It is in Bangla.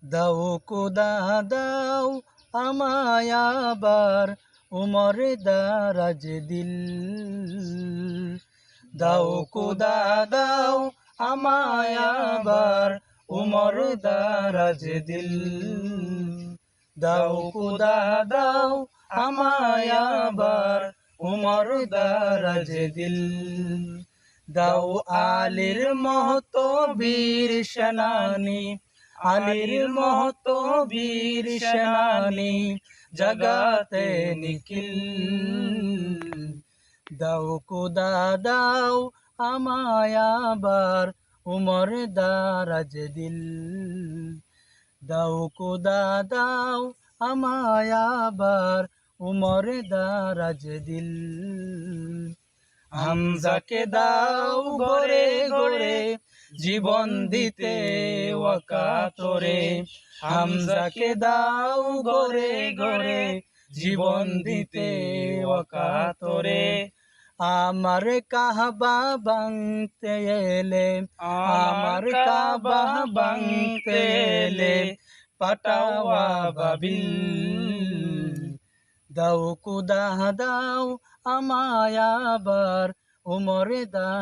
দাও খোদা দাও আমায় আবার উমর দারাজ দিল। দাও খোদা দাও আমায় আবার উমর দারাজ দিল। দাও খোদা দাও আমায় আবার উমর দারাজ দিল। দাও আলীর মহতো বীর সেনানী, আলীর মহতো বীর সেনানী জগাতে নিখিল। দাও খোদা দাও আমায় আবার উমর দারাজ দিল। দাও খোদা দাও আমায় আবার উমর দারাজ দিল। হামজাকে দাও গড়ে গড়ে জীবন দিতে ওয়াকাতরে। হামজাকে দাও গড়ে গড়ে জীবন দিতে ওয়াকাতরে। আমার কাবা ভাঙতে এলে, আমার কাবা ভাঙতে এলে পাঠাও আবাবিল। দাও খোদা দাও আমায় আবার উমর